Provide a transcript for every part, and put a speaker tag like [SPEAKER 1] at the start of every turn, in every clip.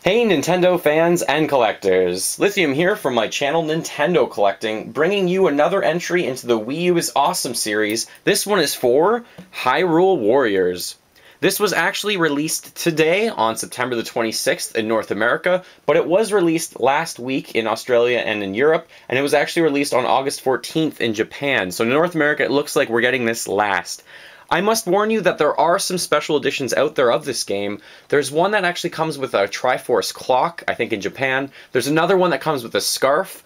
[SPEAKER 1] Hey Nintendo fans and collectors, Lithium here from my channel Nintendo Collecting, bringing you another entry into the Wii U is Awesome series. This one is for Hyrule Warriors. This was actually released today on September the 26th in North America, but it was released last week in Australia and in Europe, and it was actually released on August 14th in Japan. So in North America it looks like we're getting this last. I must warn you that there are some special editions out there of this game. There's one that actually comes with a Triforce clock, I think in Japan. There's another one that comes with a scarf,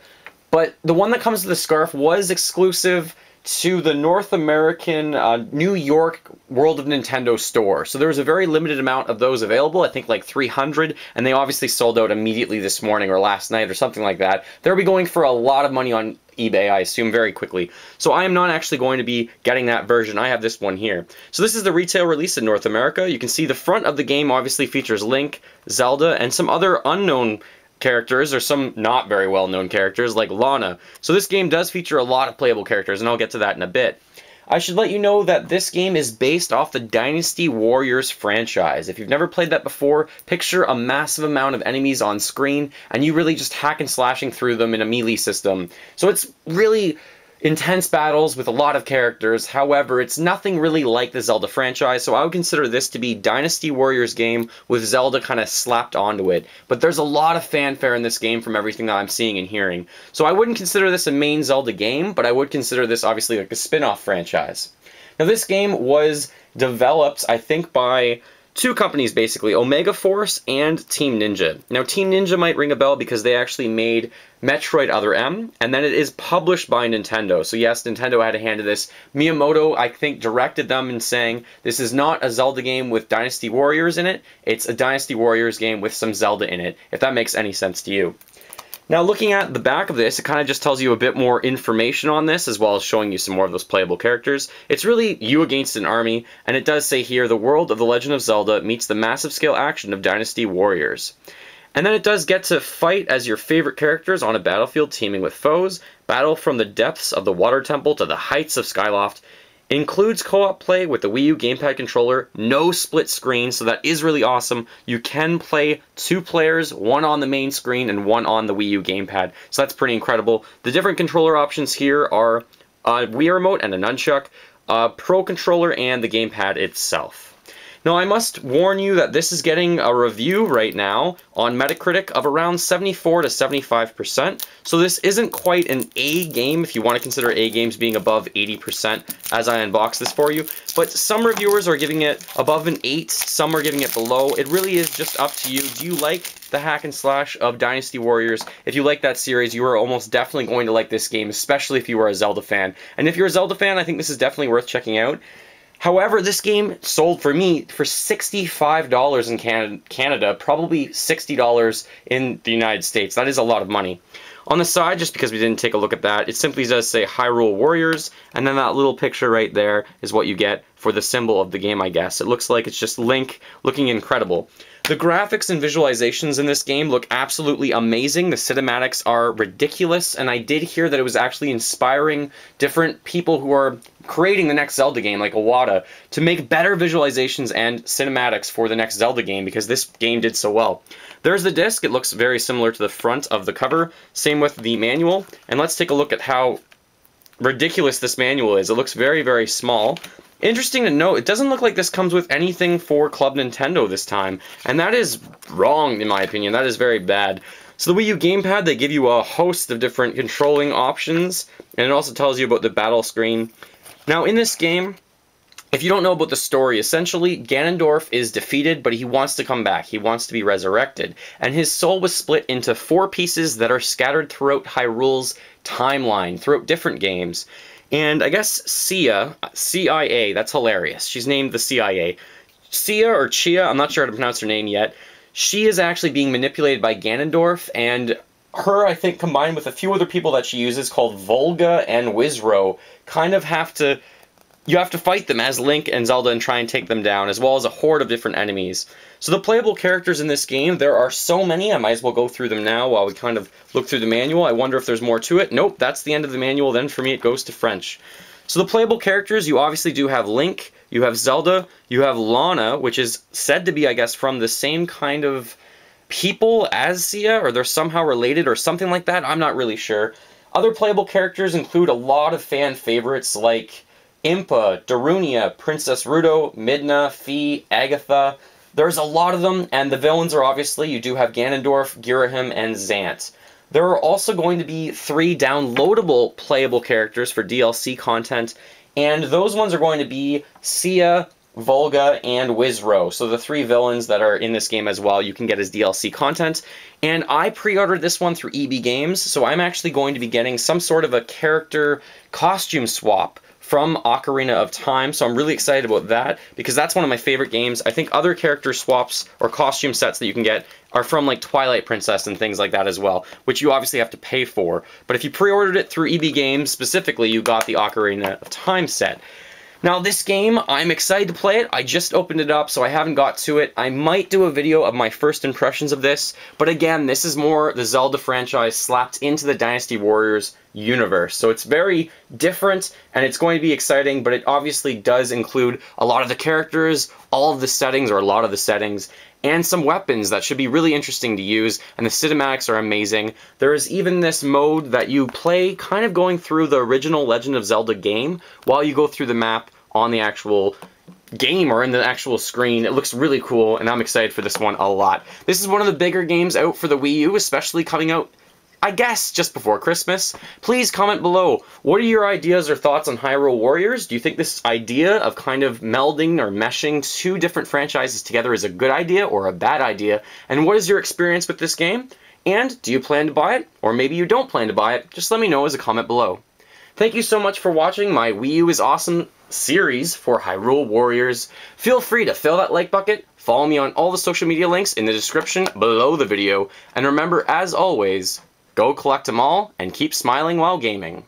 [SPEAKER 1] but the one that comes with the scarf was exclusive to the North American New York World of Nintendo store. So there was a very limited amount of those available, I think like 300, and they obviously sold out immediately this morning or last night or something like that. They'll be going for a lot of money on eBay, I assume, very quickly. So I am not actually going to be getting that version. I have this one here. So this is the retail release in North America. You can see the front of the game obviously features Link, Zelda, and some other unknown characters, or some not very well-known characters like Lana. So this game does feature a lot of playable characters, and I'll get to that in a bit. I should let you know that this game is based off the Dynasty Warriors franchise. If you've never played that before, picture a massive amount of enemies on screen, and you really just hack and slashing through them in a melee system. So it's really intense battles with a lot of characters. However, it's nothing really like the Zelda franchise, so I would consider this to be Dynasty Warriors game with Zelda kind of slapped onto it. But there's a lot of fanfare in this game from everything that I'm seeing and hearing. So I wouldn't consider this a main Zelda game, but I would consider this obviously like a spin-off franchise. Now this game was developed, I think, by two companies basically, Omega Force and Team Ninja. Now Team Ninja might ring a bell because they actually made Metroid Other M, and then it is published by Nintendo. So yes, Nintendo had a hand in this. Miyamoto, I think, directed them in saying, this is not a Zelda game with Dynasty Warriors in it, it's a Dynasty Warriors game with some Zelda in it, if that makes any sense to you. Now looking at the back of this, it kind of just tells you a bit more information on this, as well as showing you some more of those playable characters. It's really you against an army, and it does say here, the world of the Legend of Zelda meets the massive scale action of Dynasty Warriors. And then it does get to fight as your favorite characters on a battlefield teaming with foes, battle from the depths of the Water Temple to the heights of Skyloft. Includes co-op play with the Wii U gamepad controller, no split screen, so that is really awesome. You can play two players, one on the main screen and one on the Wii U gamepad, so that's pretty incredible. The different controller options here are a Wii Remote and a nunchuck, a Pro Controller, and the gamepad itself. Now I must warn you that this is getting a review right now on Metacritic of around 74 to 75%, so this isn't quite an A game if you want to consider A games being above 80% as I unbox this for you, but some reviewers are giving it above an 8, some are giving it below. It really is just up to you. Do you like the hack and slash of Dynasty Warriors? If you like that series, you are almost definitely going to like this game, especially if you are a Zelda fan. And if you're a Zelda fan, I think this is definitely worth checking out. However, this game sold for me for $65 in Canada, probably $60 in the United States. That is a lot of money. On the side, just because we didn't take a look at that, it simply does say Hyrule Warriors, and then that little picture right there is what you get for the symbol of the game, I guess. It looks like it's just Link looking incredible. The graphics and visualizations in this game look absolutely amazing. The cinematics are ridiculous, and I did hear that it was actually inspiring different people who are creating the next Zelda game, like Iwata, to make better visualizations and cinematics for the next Zelda game, because this game did so well. There's the disc. It looks very similar to the front of the cover. Same with the manual. And let's take a look at how ridiculous this manual is. It looks very, very small. Interesting to note, it doesn't look like this comes with anything for Club Nintendo this time, and that is wrong in my opinion. That is very bad. So the Wii U gamepad, they give you a host of different controlling options, and it also tells you about the battle screen. Now in this game, if you don't know about the story, essentially Ganondorf is defeated, but he wants to come back. He wants to be resurrected, and his soul was split into 4 pieces that are scattered throughout Hyrule's timeline, throughout different games. And I guess Cia, CIA, that's hilarious. She's named the CIA. Cia or Chia, I'm not sure how to pronounce her name yet. She is actually being manipulated by Ganondorf, and her, I think, combined with a few other people that she uses called Volga and Wizro, kind of you have to fight them as Link and Zelda and try and take them down, as well as a horde of different enemies. So the playable characters in this game, there are so many, I might as well go through them now while we kind of look through the manual. I wonder if there's more to it. Nope, that's the end of the manual. Then for me it goes to French. So the playable characters, you obviously do have Link, you have Zelda, you have Lana, which is said to be, I guess, from the same kind of people as Sia, or they're somehow related or something like that. I'm not really sure. Other playable characters include a lot of fan favorites like Impa, Darunia, Princess Ruto, Midna, Fi, Agatha. There's a lot of them, and the villains are obviously, you do have Ganondorf, Ghirahim, and Zant. There are also going to be 3 downloadable playable characters for DLC content, and those ones are going to be Sia, Volga, and Wizro. So the 3 villains that are in this game as well, you can get as DLC content. And I pre-ordered this one through EB Games, so I'm actually going to be getting some sort of a character costume swap from Ocarina of Time, so I'm really excited about that, because that's one of my favorite games. I think other character swaps or costume sets that you can get are from like Twilight Princess and things like that as well, which you obviously have to pay for. But if you pre-ordered it through EB Games, specifically, you got the Ocarina of Time set. Now this game, I'm excited to play it. I just opened it up, so I haven't got to it. I might do a video of my first impressions of this, but again, this is more the Zelda franchise slapped into the Dynasty Warriors universe. So it's very different, and it's going to be exciting, but it obviously does include a lot of the characters, all of the settings, or a lot of the settings, and some weapons that should be really interesting to use, and the cinematics are amazing. There is even this mode that you play kind of going through the original Legend of Zelda game while you go through the map on the actual game or in the actual screen. It looks really cool, and I'm excited for this one a lot. This is one of the bigger games out for the Wii U, especially coming out, I guess, just before Christmas. Please comment below. What are your ideas or thoughts on Hyrule Warriors? Do you think this idea of kind of melding or meshing 2 different franchises together is a good idea or a bad idea? And what is your experience with this game? And do you plan to buy it? Or maybe you don't plan to buy it? Just let me know as a comment below. Thank you so much for watching my Wii U is Awesome series for Hyrule Warriors. Feel free to fill that like bucket, follow me on all the social media links in the description below the video, and remember, as always, go collect them all and keep smiling while gaming.